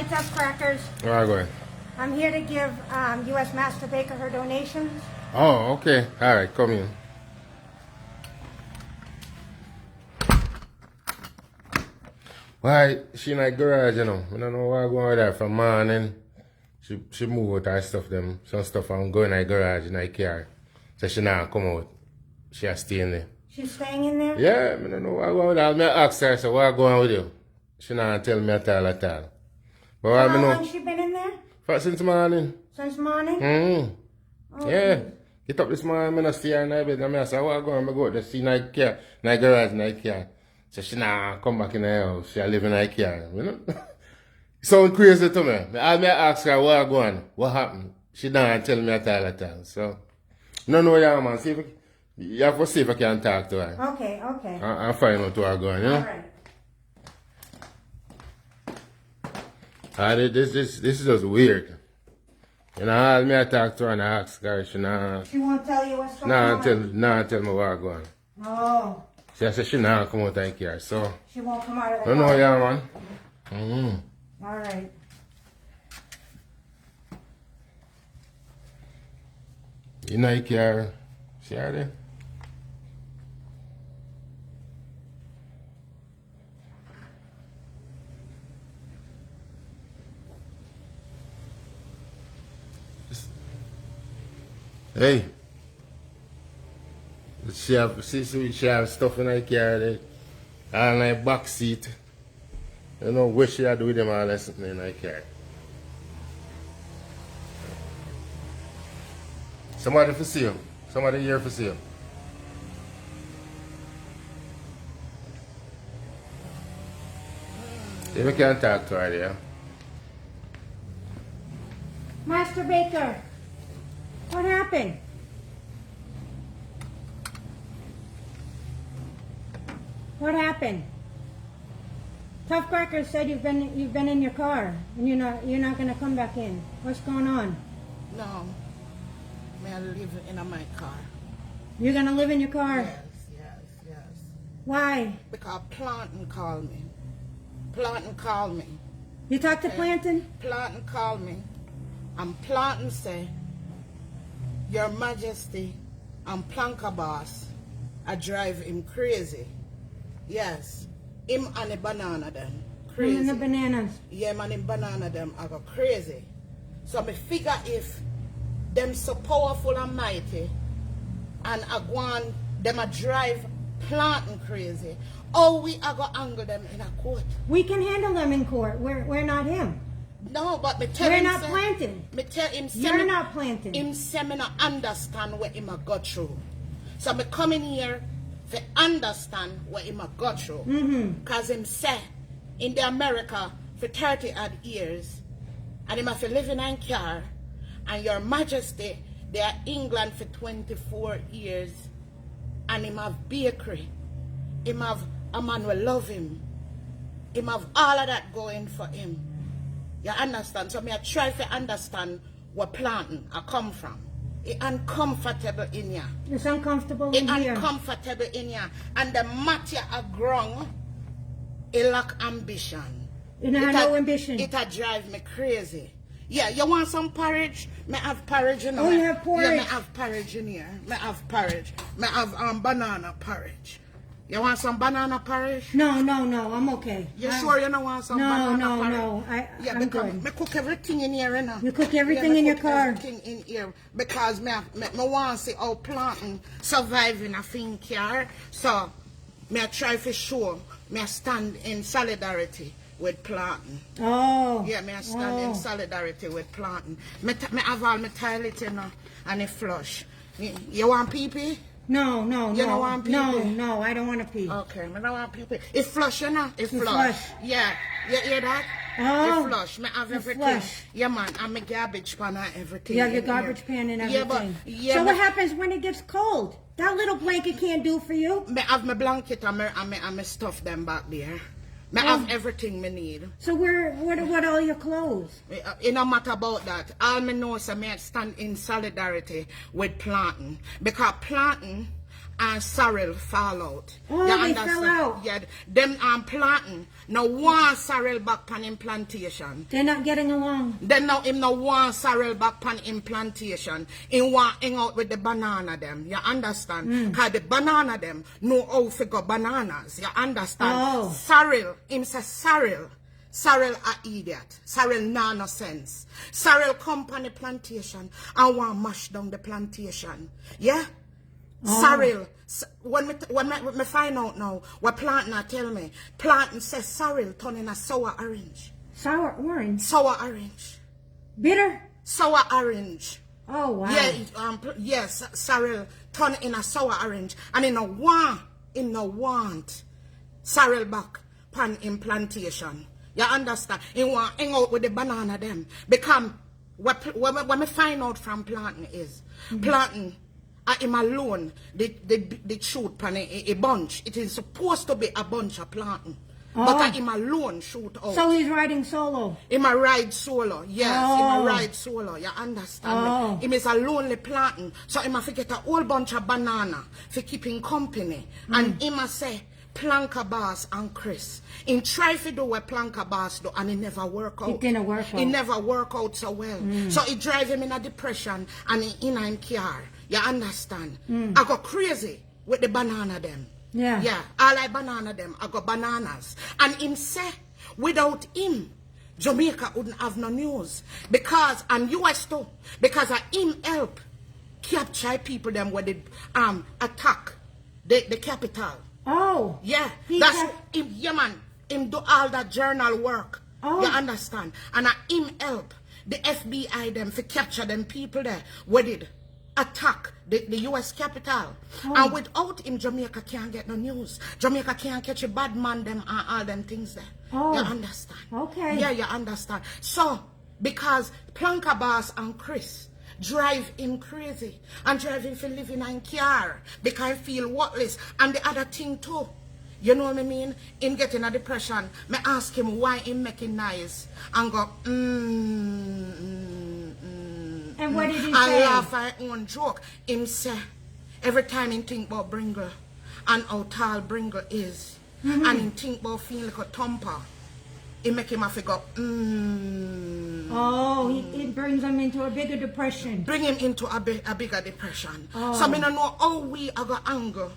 Tough Crackers. Where are you going? I'm here to give Usamasterbaker her donations. Oh, okay. Alright, come in. Why, she in the garage, you know. I don't know what going with her from morning. She move out her stuff, them. Some stuff I'm going in the garage in the car. So she not come out. She has stay in there. She's staying in there? Yeah, I don't know what going with her. I asked her, so what going with you? She not tell me at all. But How long has she been in there? Since morning. Since morning? Oh, yeah. Get up this morning, I stay in the bed. I say, what going? I go out to see in the car, in the garage, in the car. So she nah come back in the house. She live in the car, you know? Sound crazy to me. I ask her what going, what happened. She don't tell me at all. So, no, yeah, man. See if you have to see if I can talk to her. Okay. I'll find out what's going, you know? All right. This is just weird. You know, I talk to her and I ask her, she won't tell you what's going on? Tell me what's going. Oh. She said she not come out of here, so. She won't come out of the car? No, yeah, man. All right. You know you care. See her there? Hey. She have stuff in her car there. All in her back seat. You know what she had to do with them all that something in her car. Somebody for sale. Somebody here for sale. If we can talk to her there. Master Baker, what happened? What happened? Tough Cracker said you've been in your car and you're not gonna come back in. What's going on? No, I live in my car. You're gonna live in your car? Yes. Why? Because Planton called me. Planton called me. You talked to Planton? Planton called me. And Planton said, Your Majesty and Planka boss, I drive him crazy. Yes, him and the banana them crazy. Him and the bananas? Yeah, man, him banana them I go crazy. So me figure if them so powerful and mighty and I go on, them a drive Planting crazy, oh, we are going to angle them in a court. We can handle them in court. We're not him. No, but me tell we're him not say, Planting. Me tell him you're not Planting. Him say me not understand what him a go through. So me come in here to understand what him a go through. Cause him say in the America for 30 odd years, and him have to live in a car, and Your Majesty they are England for 24 years, and him have bakery, him have a man will love him, him have all of that going for him. You understand? So me I try to understand where Planting I come from. It's uncomfortable in here. It's uncomfortable in here. It's uncomfortable in here. And the matter of grung, it lack ambition. It have no ambition. It a drive me crazy. Yeah, you want some porridge? Me have porridge in here. Oh, you have porridge? Yeah, me have porridge in here. Me have porridge. Me have banana porridge. You want some banana porridge? No, I'm okay. You sure you don't want some banana porridge? No, I'm good. Me cook everything in here, you know. You cook everything in your car? Everything in here because me want to see how Planting surviving a fin car. So, me I try for sure. Me I stand in solidarity with Planting. Oh. Yeah, me I stand in solidarity with Planting. Me have all my toilet, you know, and a flush. You want pee-pee? No. You don't want pee-pee? No, I don't want to pee. Okay, I don't want pee-pee. It's flush, you know? It's flush. Yeah, you hear that? Oh. It's flush. Me have everything. Flush. Yeah, man, and my garbage pan and everything. You have your garbage pan and everything. So what happens when it gets cold? That little blanket can't do for you? Me have my blanket and me stuff them back there. Me have everything me need. So what all your clothes? It no matter about that. All me know is me stand in solidarity with Planting. Because Planting and sorrel fall out. Oh, they fell out. Yeah, them planting. Now one sorrel back pan in plantation. They're not getting along. Then now him no one sorrel back pan in plantation. Him want hang out with the banana them. You understand? Cause the banana them know how to go bananas. You understand? Oh. Sorrel, him say sorrel. Sorrel a idiot. Sorrel no sense. Sorrel come on the plantation and want mash down the plantation. Yeah? Sorrel. When me find out now, what planting tell me, planting says sorrel turn in a sour orange. Sour orange? Sour orange. Bitter? Sour orange. Oh, wow. Yeah, yes, sorrel turn in a sour orange. And in no want sorrel back pan in plantation. You understand? You want hang out with the banana them. Because what me find out from planting is, planting him alone, the shoot pan a bunch. It is supposed to be a bunch of planting. But him alone shoot out. So he's riding solo? Him a ride solo, yes, him a ride solo, you understand me? Him is a lonely planting. So him a forget a whole bunch of banana for keeping company. And him a say, Planka Boss and Chris. In try to do what Planka Boss do and it never work out. It didn't work out. It never work out so well. So it drive him in a depression and he in him car. You understand? I go crazy with the banana them. Yeah. Yeah. I like banana them. I got bananas. And him say, without him, Jamaica wouldn't have no news. Because, and US too, because of him help capture people them where they attack the capital. Oh. Yeah, that's him, yeah man, him do all that journal work. You understand? And him help the FBI them to capture them people there where did attack the US capital. And without him, Jamaica can't get no news. Jamaica can't catch a bad man them and all them things there. You understand? Okay. Yeah, you understand. So, because Planka Boss and Chris drive him crazy and drive him for living in car because he feel worthless. And the other thing too, you know what I mean? Him getting a depression. Me ask him why him making noise and go And what did he I say? laugh at own joke. Him say every time him think about Bringle and how tall Bringle is, and him think about feeling like a thumper, it make him have to go it brings him into a bigger depression. Bring him into a bigger depression. So I don't know how we are going to anger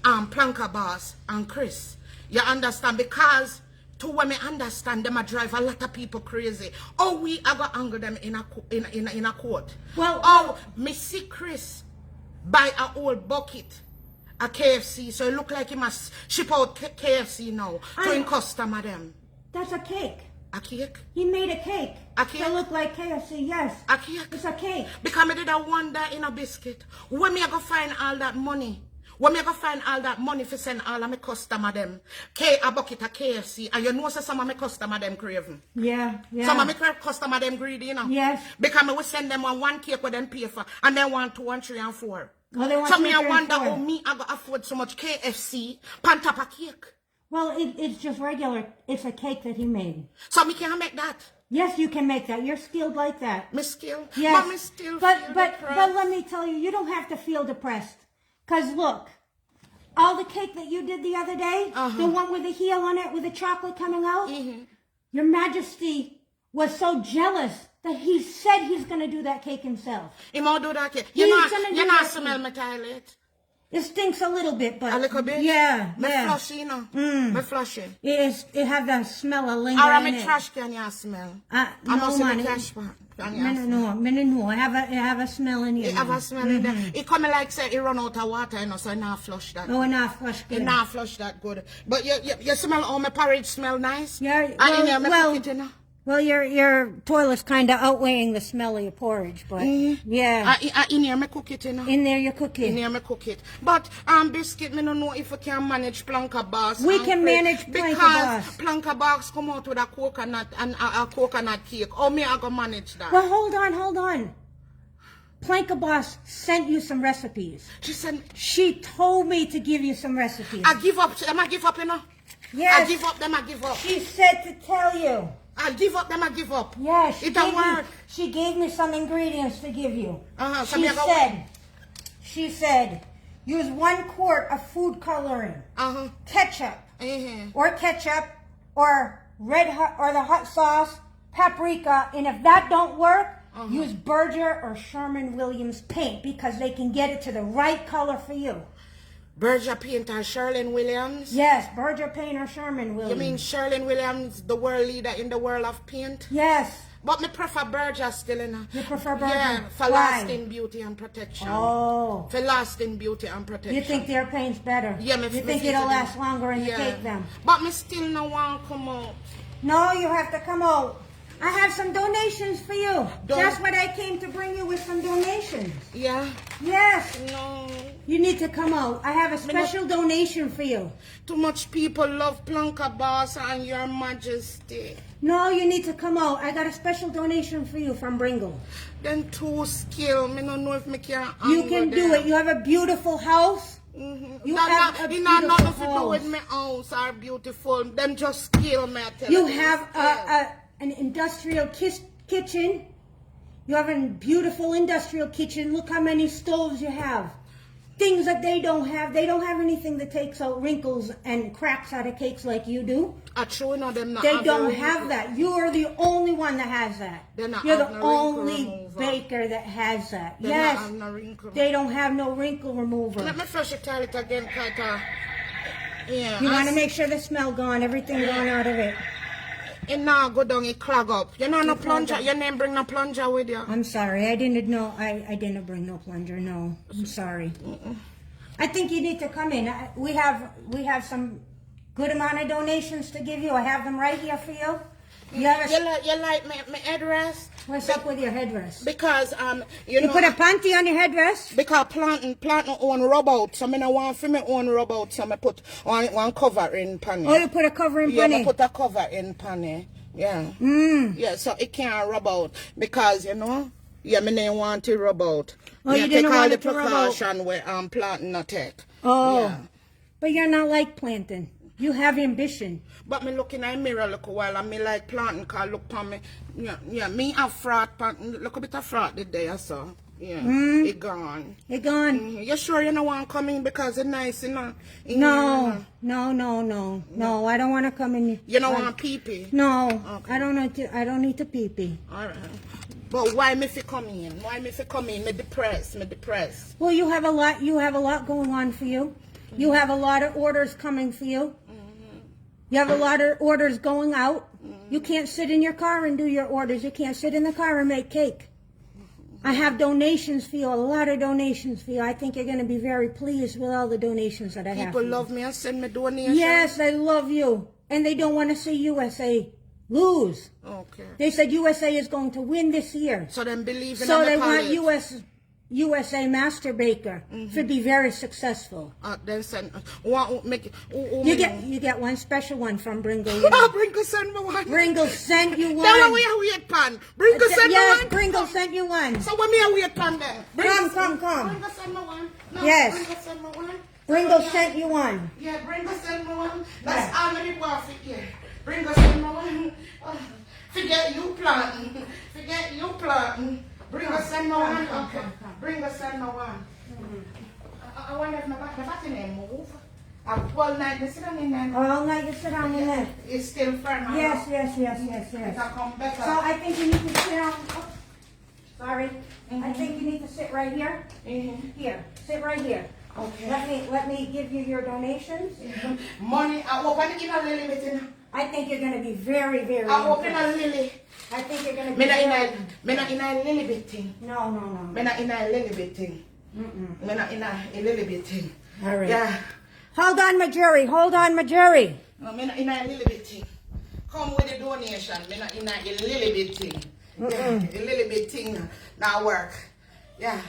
Planka Boss and Chris. You understand? Because to when me understand them, I drive a lot of people crazy. Oh, we are going to anger them in a court. Well, me see Chris buy a old bucket at KFC, so it look like he must ship out KFC now to him customer them. That's a cake. A cake? He made a cake. A cake? To look like KFC, yes. A cake? It's a cake. Because I did a wonder in a biscuit. When me I go find all that money? When me I go find all that money for send all of my customer them? A bucket of KFC. And you know so some of my customer them craving. Yeah. Some of my customer them greedy, you know. Yes. Because I will send them one cake with them pay for. And then 1, 2, 3, and 4. Oh, they want So 2, me I 3, and wonder 4. how me I go afford so much KFC pan top of cake. Well, it's just regular. It's a cake that he made. So me can't make that. Yes, you can make that. You're skilled like that. Me skill. Yes. But me still but feel but depressed. let me tell you, you don't have to feel depressed. Because look, all the cake that you did the other day, the one with the heel on it with the chocolate coming out, Your Majesty was so jealous that he said he's going to do that cake himself. He might do that cake. He's You gonna do not that smell my toilet. It stinks a little bit, but... A little bit? Yeah, Me yeah. flush, you know. Me flush it. It have that smell of linger Or in my it. trash can you smell? No, I must see man. the trash can you smell? No. It have a smell in here. It have a smell in there. It come like say it run out of water, you know, so I not flush that. Oh, enough. Flush It good. not flush that good. But you smell how my porridge smell nice? Yeah, And in here, me cook it, you know. Well, your toilet's kind of outweighing the smell of your porridge, but yeah. In here, me cook it, you know. In there you cook In it. here, me cook it. But biscuit, me don't know if we can manage Planka Boss. We and can Chris, manage Planka because Boss. Planka Boss come out with a coconut and a coconut cake. How me I go manage that? Well, hold on. Planka Boss sent you some recipes. She said, She told me to give you some recipes. I give up. Am I give up, you know? Yes. I give up, them I give up. She said to tell you. I give up, them I give up. Yeah, It don't work. she gave me some ingredients to give you. So me I go She said, use 1 quart of food coloring, ketchup, or red hot or the hot sauce, paprika, and if that don't work, use Berger or Sherman-Williams paint because they can get it to the right color for you. Berger paint or Sherwin-Williams? Yes, Berger paint or Sherman-Williams. You mean Sherwin-Williams, the world leader in the world of paint? Yes. But me prefer Berger still, you know. You prefer Berger? Yeah, for lasting beauty and protection. Oh. For lasting beauty and protection. You think their paint's better? Yeah, you think it'll last longer in the cake then? But me still no want to come out. No, you have to come out. I have some donations for you. That's what I came to bring you with some donations. Yeah? Yes. No. You need to come out. I have a special donation for you. Too much people love Plunker Boss and Your Majesty. No, you need to come out. I got a special donation for you from Bringle. Then too skill. Me don't know if me can. You can do it. You have a beautiful house. You have a beautiful nothing to do house. with my house are beautiful. Them just skill me. I tell You have an industrial kitchen. You have a beautiful industrial kitchen. Look how many stoves you have. Things that they don't have. They don't have anything that takes out wrinkles and cracks out of cakes like you do. True, no, them not They don't have that. You are the only one that has that. You're the only baker that has that. Yes. They don't have no wrinkle remover. Let me first tell it again, Kata. Yeah. You want to make sure the smell gone, everything gone out of it. It now go down, it clog up. You know no plunger. Your name bring no plunger with you. I'm sorry. I didn't know. I didn't bring no plunger. No. I'm sorry. I think you need to come in. We have some good amount of donations to give you. I have them right here for you. You like my headrest? What's up with your headrest? Because you put a panty on your headrest? Because planting own rub out. So I don't want for me own rub out. So I put one cover in panny. Oh, you put a cover in panny? Yeah, I put a cover in panny. Yeah. Yeah, so it can't rub out. Because, you know, yeah, me didn't want to rub out. Oh, you didn't want it to rub out? Take all the precaution where planting not take. Oh. Yeah. But you're not like planting. You have ambition. But me looking in the mirror look a while and me like planting cause look for me. Yeah, me have fraud, look a bit of fraud the day I saw. Yeah, it gone. It gone? You sure you don't want to come in because it's nice, you know? No, no, I don't want to come in. You don't want pee-pee? No, okay. I don't need to pee-pee. Alright. But why me fi come in? Why me fi come in? Me depressed. Well, you have a lot going on for you. You have a lot of orders coming for you. You have a lot of orders going out. You can't sit in your car and do your orders. You can't sit in the car and make cake. I have donations for you, a lot of donations for you. I think you're going to be very pleased with all the donations that I have. People love me and send me donations? Yes, they love you. And they don't want to see USA lose. Okay. They said USA is going to win this year. So they believe in So they want USA Master Baker to be very successful. Then send you get one special one from Bringle. Bringle send me one. Bringle sent you one. Tell me we wait pan. Bringle send me one. Yes, Bringle sent you one. So when me a wait pan then? Come. Bringle send me one. No, Yes. Bringle send me one. Bringle sent you one. Yeah, Bringle send me one. That's all me want for here. Bringle send me one. Forget you planting. Bring us send me one. Okay. Bring us send me one. I wonder if the battery name move. All night you sit down in there. All night you sit down in there. It's still firm. Yes. It'll come better. So I think you need to sit down. Oh, sorry. I think you need to sit right here. Here. Sit right here. Okay. Let me give you your donations. Money. I open it in a little bit. I think you're going to be very, very I open a lily. I think you're going to be Me not in a little bit thing. No. Me not in a little bit thing. Me not in a little bit thing. All right. Yeah. Hold on, Marjorie. No, me not in a little bit thing. Come with the donation. Me not in a little bit thing. Yeah, a little bit thing now work. Yeah.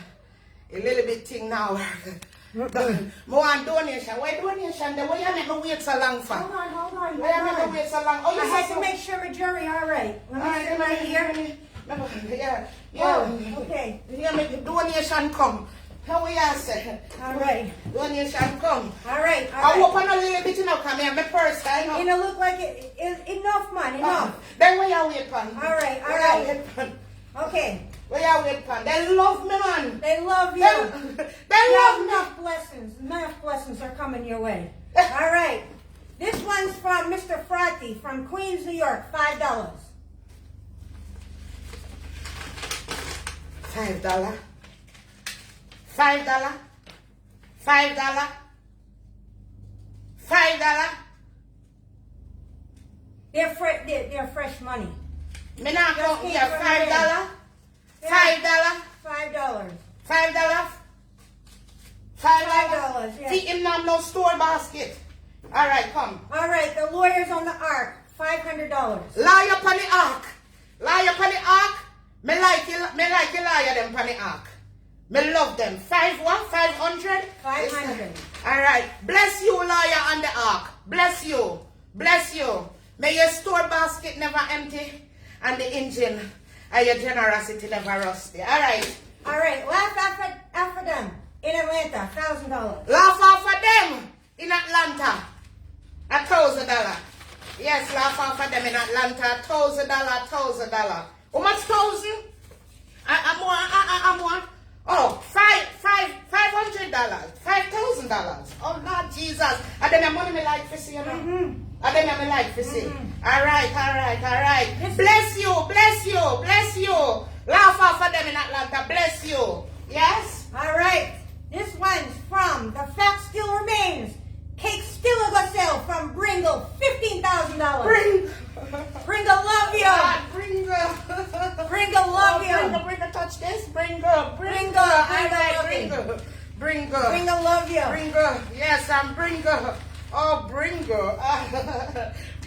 A little bit thing now work. More donation. Why donation? Why you make me wait so long for? Hold on. Why you make me wait so long? Oh, you I had to make sure Marjorie, all right. Let me sit right here. Yeah. Oh, okay. You make the donation come. How we are say? All right. Donation come. All right. I open a little bit now. Come here, my purse. I know. It'll look like enough money. Enough. Then where you wait on? All right. Okay. Where you wait for? They love me, man. They love you. They love me. Enough blessings. Enough blessings are coming your way. All right. This one's from Mr. Frothy from Queens, New York. $5. $5. $5. $5. $5. They're fresh money. Me not Just go came here. from $5. there. $5. $5. $5. $5, yeah. See him not no store basket. All right, come. All right, the lawyers on the ark. $500. Lie upon the ark. Lie upon the ark. Me like you liar them upon the ark. Me love them. 500? 500. All right. Bless you, liar on the ark. Bless you. Bless you. May your store basket never empty and the engine and your generosity never rusty. All right. All right, laugh after them in Atlanta. $1,000. Laugh off of them in Atlanta. $1,000. Yes, laugh off of them in Atlanta. $1,000. $1,000. How much thousand? I want. Oh, $500. $5,000. Oh Lord Jesus. And then the money me like to see, you know. And then me like to see. All right. Bless you. Laugh off of them in Atlanta. Bless you. Yes. All right, this one's from The Fact Still Remains. Cake still a go sell from Bringle. $15,000. Bringle love you. Bringle love you. Bringle touch this. Bringle. Bringle love you. Bringle. Yes, I'm Bringle. Oh, Bringle.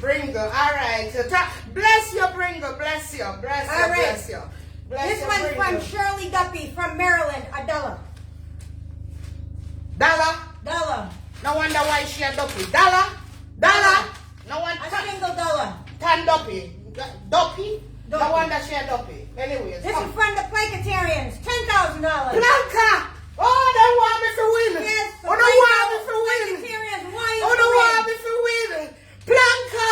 Bringle. All right. Bless you, Bringle. Bless you. Bless you. This one's from Shirley Duppy from Maryland. $1. $1. No wonder why she a duppy. $1. No one. A single $1. Duppy. No wonder she a duppy. Anyways. This is from the Planketarians. $10,000. Blanca. Oh, they want me to win. Yes. Oh, they want me to win. Planketarians want you Oh, to they want win. me to win. Blanca.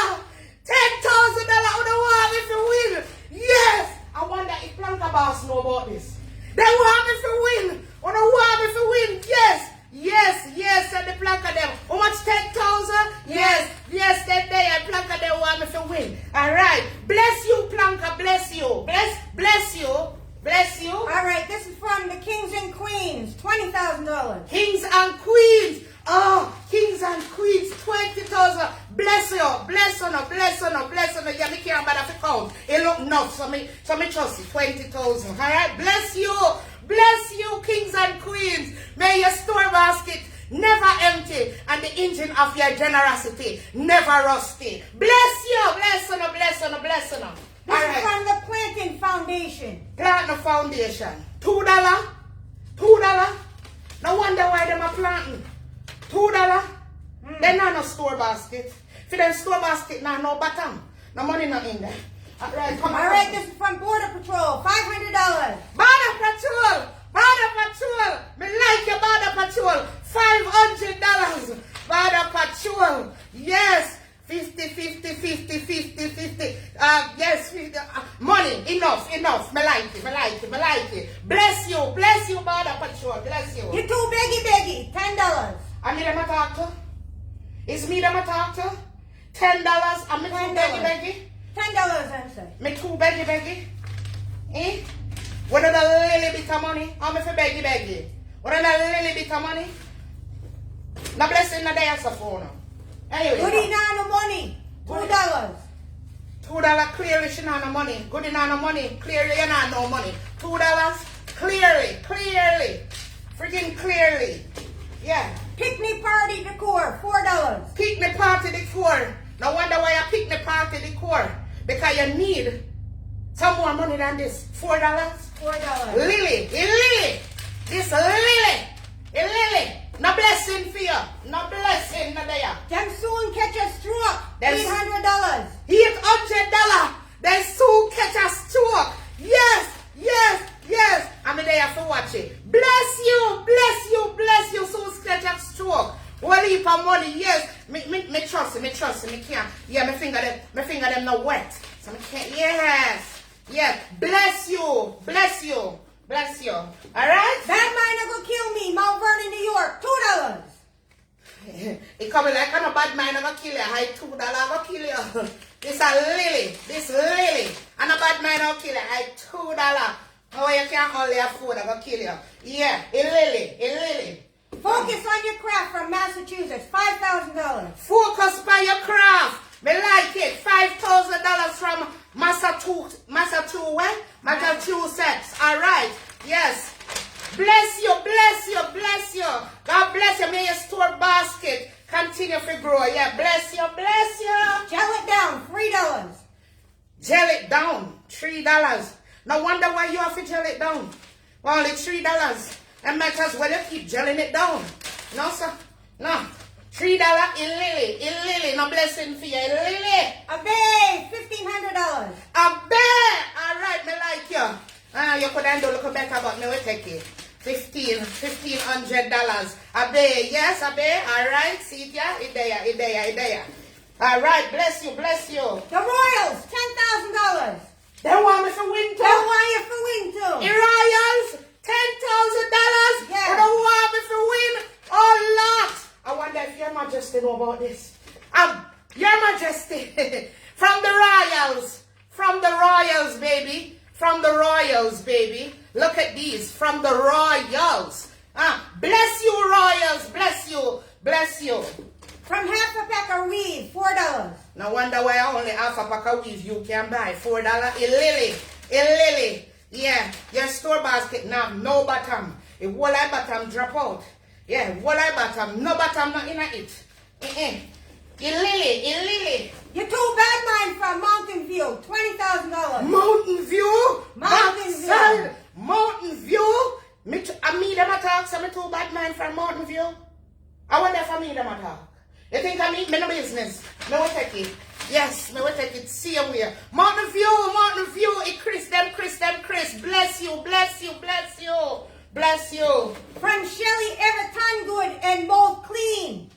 $10,000. Oh, they want me to win. Yes. I wonder if Blanca boss know about this. They want me to win. Oh, they want me to win. Yes. And the Blanca them. How much? 10,000? Yes. And Blanca they want me to win. All right. Bless you, Blanca. Bless you. Bless you. All right, this is from the Kings and Queens. $20,000. Kings and Queens. Oh, Kings and Queens. 20,000. Bless you. Yeah, me can't bother to count. It look enough. So me trust you. 20,000. All right. Bless you, Kings and Queens. May your store basket never empty and the engine of your generosity never rusty. Bless you. This is from the Planting Foundation. Planting Foundation. $2. No wonder why them are planting. $2. They not no store basket. For them store basket now no bottom. No money not in there. All right, This is from Border Patrol. $500. Border Patrol. Me like your Border Patrol. $500. Border Patrol. Yes. 50. Yes, 50. Money. Enough. Me like it. Bless you, Border Patrol. Bless you. You're too beggy. $10. I need them to talk to. It's me them to talk to. $10. I'm me too beggy. $10, answer. Me too beggy. Eh? What are the little bit of money? I'm for beggy. What are the little bit of money? The blessing not there so phone. Anyway. Good enough no money. $2. $2 clearly she not no money. Good enough no money. Clearly you not no money. $2 clearly. Freaking clearly. Yeah. Picnic party decor. $4. Picnic party decor. No wonder why I picnic party decor. Because you need some more money than this. $4. $4. Lily. This Lily. No blessing for you. No blessing no there. Them soon catch a stroke. Them- $800. $800. They soon catch a stroke. Yes. I'm there for watch it. Bless you. Soon catch a stroke. One heap of money. Yes. Me trust. Me can't. Yeah, my finger them not wet. So me can't. Yes. Bless you. you. Alright? Bad mind are gonna kill me. Mount Vernon, New York. $2. It coming like I'm a bad man, I'm gonna kill you. I $2, I'm gonna kill you. This a Lily. This Lily. And a bad man, I'll kill you. I $2. Oh, you can't only afford, I'm gonna kill you. Yeah, a Lily. Focus on your craft from Massachusetts. $5,000. Focus by your craft. Me like it. $5,000 from Massachusetts. All right. Yes. Bless you. God bless you. May your store basket continue to grow. Yeah. Bless you. Gel it down. $3. Gel it down. $3. No wonder why you have to gel it down. Only $3. And might as well you keep gelling it down. No, sir. No. $3 in Lily. No blessing for you. In Lily. A bay. $1,500. A bear. All right, me like you. You could handle a little better, but me will take it. $1,500. A bear. Yes, a bear. All right. See it, yeah? It there. All right. Bless you. The Royals. $10,000. They want me to win too. They want you to win too. The Royals. $10,000. Yeah. They don't want me to win. Oh, Lord. I wonder if Your Majesty know about this. Your Majesty. From the Royals, baby. Look at these. From the Royals. Bless you, Royals. Bless you. From half a pack of weave. $4. No wonder why only half a pack of weave you can buy. $4. A Lily. Yeah, your store basket now, no bottom. If what I bottom drop out. Yeah, what I bottom, no bottom, not in it. A Lily. Your two bad mind from Mountain View. $20,000. Mountain View. Me them attack, so me two bad man from Mountain View. I wonder if I me them attack. You think I me no business? Me will take it. Yes, me will take it. See you where. Mountain View. It Chris. Bless you. From Shelly Everton Good and Mold Clean.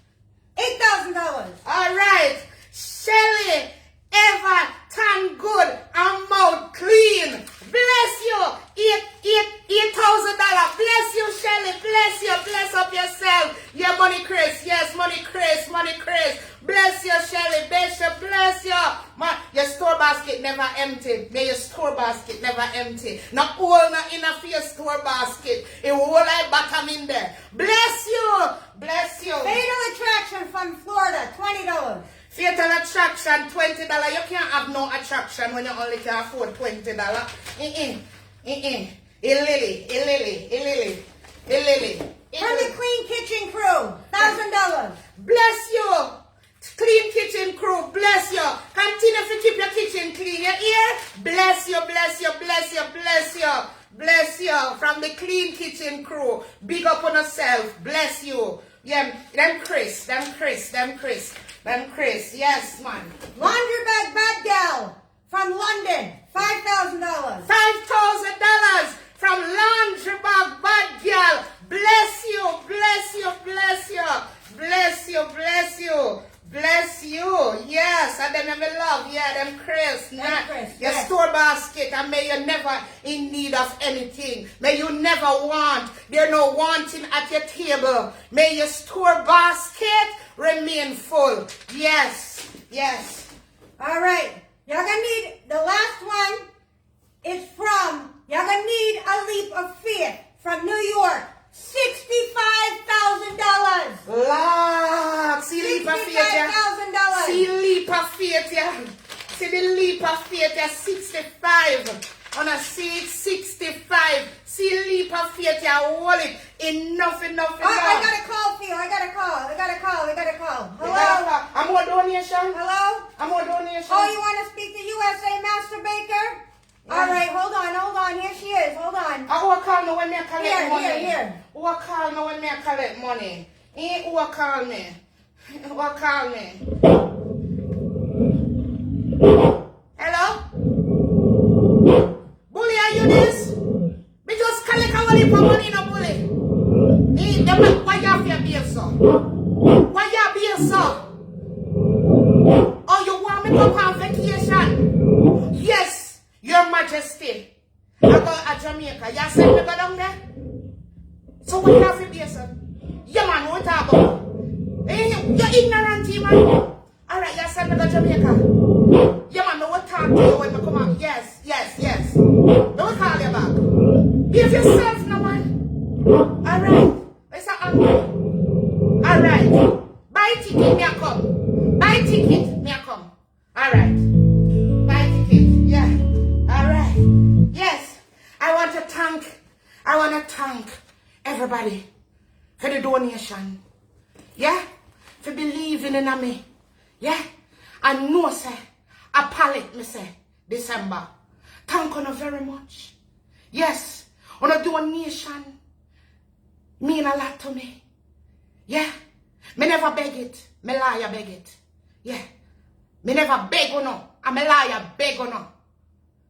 $8,000. All right. Shelly Everton Good and Mouth Clean. Bless you. $8,000. Bless you, Shelly. Bless you. Bless up yourself. Yeah, money Chris. Yes, money Chris. Bless you, Shelly. Bless you. Your store basket never empty. May your store basket never empty. Not all not enough for your store basket. It will like bottom in there. Bless you. Fatal Attraction from Florida. $20. Fatal Attraction, $20. You can't have no attraction when you only can afford $20. A Lily. From the Clean Kitchen Crew. $1,000. Bless you. Clean Kitchen Crew, bless you. Continue to keep your kitchen clean. You hear? Bless you. From the Clean Kitchen Crew. Big up on yourself. Bless you. Yeah, them Chris. Yes, man. Laundry Bag Bad Gal from London. $5,000. $5,000 from Laundry Bag Bad Girl. Bless you. Yes, and them me love. Yeah, them Chris. Your store basket, and may you never in need of anything. May you never want. There's no wanting at your table. May your store basket remain full. Yes. All right. You're going to need, the last one is from, you're going to need a leap of faith from New York. $65,000. Look, see leap of faith, yeah. $65,000. See leap of faith, yeah. See the leap of faith, yeah. 65. On a seat, 65. See leap of faith, yeah. Hold it. Enough. I got a call for you. I got a call. Hello? I'm more donation. Hello? I'm more donation. Oh, you want to speak to USA Master Baker? All right, hold on. Here she is. Hold on. Who call me when I collect money? Here. Who call me when I collect money? Who call me? Hello? Bully, are you this? Me just collect a money for money, no bully. Why you have your beer, sir? Oh, you want me to go on vacation? Yes, Your Majesty. I go to Jamaica. You send me go down there? So what you have to be, son? Yeah, man, what talk about? You're ignorant, man. Alright, you send me to Jamaica. Yeah, man, I will talk to you when I come out. Yes. I will call you back. Behave yourself, no, man. Alright. It's an uncle. Alright. Buy ticket, me a come. Buy ticket, me a come. Alright. Buy ticket, yeah. Alright. Yes. I want to thank everybody for the donation. Yeah? For believing in me. Yeah? I know, say, a pallet, me say, December. Thank you very much. Yes. On a donation mean a lot to me. Yeah? Me never beg it. Me liar beg it. Yeah? Me never beg or no. I'm a liar beg or no.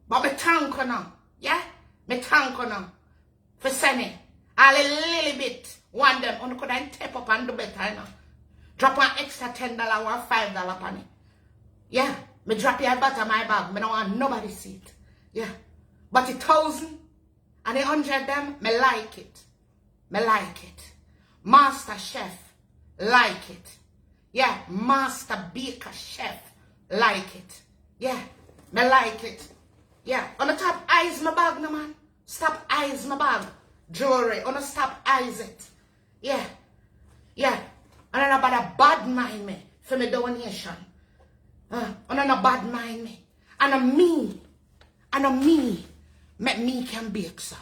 But me thank you now. Yeah? Me thank you now. For sending a little bit. One them. On could I tap up and do better now. Drop an extra $10 or $5 upon it. Yeah? Me drop your butter my bag. Me don't want nobody see it. Yeah? But 1,000 and 100 them, me like it. Me like it. Master Chef, like it. Yeah, Master Baker Chef, like it. Yeah, me like it. Yeah, on the top eyes my bag, no man. Stop eyes my bag. Jewelry, on the stop eyes it. Yeah, yeah. And then about a bad mind me for me donation. And then a bad mind me. And a me, make me can bake, so.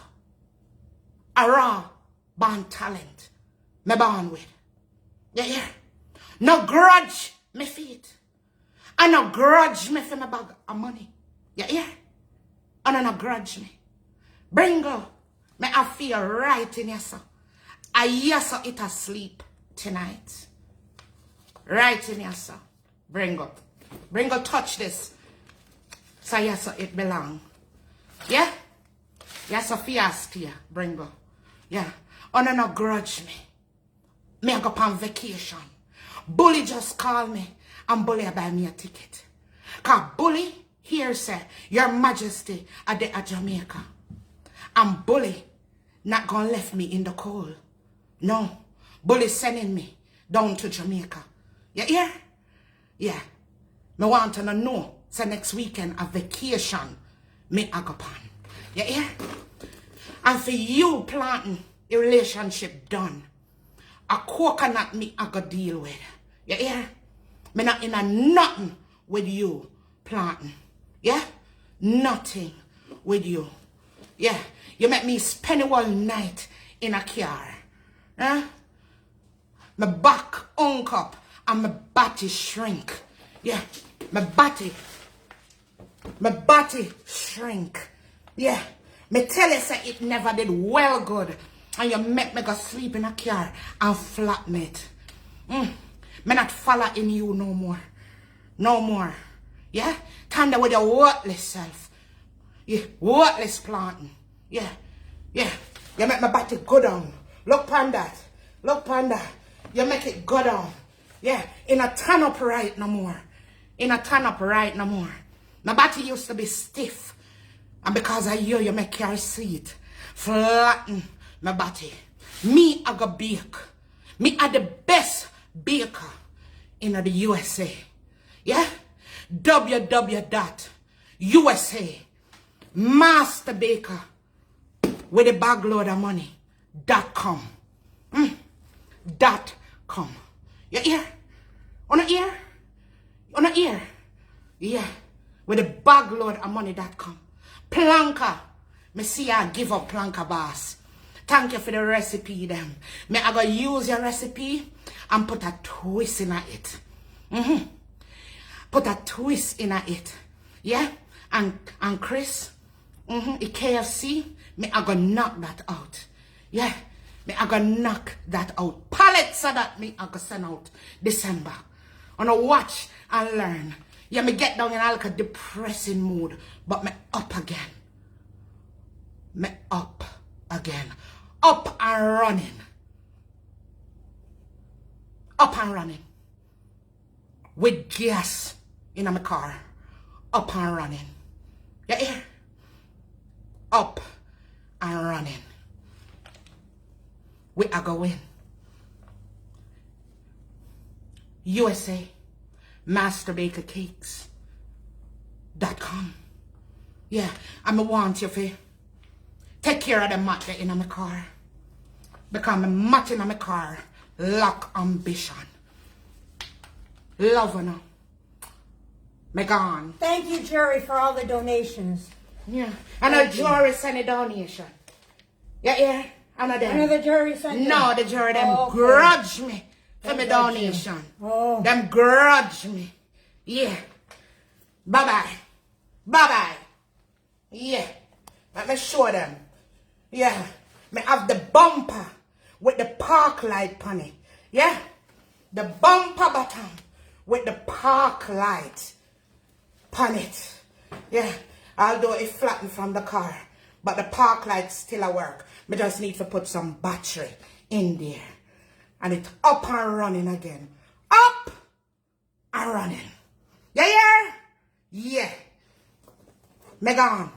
A raw, born talent, me born with. Yeah. No grudge me feet. And no grudge me for my bag of money. Yeah. And no grudge me. Bring go. Me I feel right in here, sir. I hear so it asleep tonight. Right in here, sir. Bring go, touch this. So yes, so it belong. Yeah? Yes, so fiast here. Bring go. Yeah. On no grudge me. Me I go on vacation. Bully just call me and Bully buy me a ticket. Cause Bully here say, Your Majesty at Jamaica. And Bully not gonna left me in the cold. No. Bully sending me down to Jamaica. You hear? Yeah. Me want to know. So next weekend a vacation me I go on. You hear? And for you planting a relationship done. A coconut me I go deal with. You hear? Me not in a nothing with you planting. Yeah? Nothing with you. Yeah. You make me spend all night in a car. Huh? My back unk up and my body shrink. Yeah. My body shrink. Yeah. Me tell you say it never did well good. And you make me go sleep in a car and flatten it. Me not follow in you no more. No more. Yeah? Tanda with your worthless self. Yeah, worthless planting. Yeah. You make my body go down. Look upon that. You make it go down. Yeah. In a turn up right no more. My body used to be stiff. And because of you make your seat. Flatten my body. Me I go bake. Me are the best baker in the USA. Yeah? www.USA Master Baker with a bag load of money.com. .com. You hear? On the ear? Yeah. With a bag load of money.com. Planka. Me see I give up Planka boss. Thank you for the recipe them. Me I go use your recipe and put a twist in it. Put a twist in it. Yeah? And Chris, the KFC, me I go knock that out. Yeah? Me I go knock that out. Pallets so that me I go send out December. On a watch and learn. Yeah, me get down in a like a depressing mood. But me up again. Up and running. With gas in my car. Up and running. You hear? Up and running. we are going. USA, Masterbakercakes.com. Yeah, I want you to take care of the mat in my car. Because my mat in my car lack ambition. Love now. Me gone. Thank you, Jerry, for all the donations. Yeah. And a jury send a donation. Yeah. Another jury sent you? No, the jury them okay. grudge me for my donation. Oh. Them grudge me. Yeah. Bye-bye. Bye-bye. Yeah. Let me show them. Yeah. Me have the bumper with the park light on it. Yeah. The bumper button with the park light on it. Yeah. Although it flattened from the car, but the park light still at work. Me just need to put some battery in there. And it's up and running again. Up and running. Yeah. Me gone.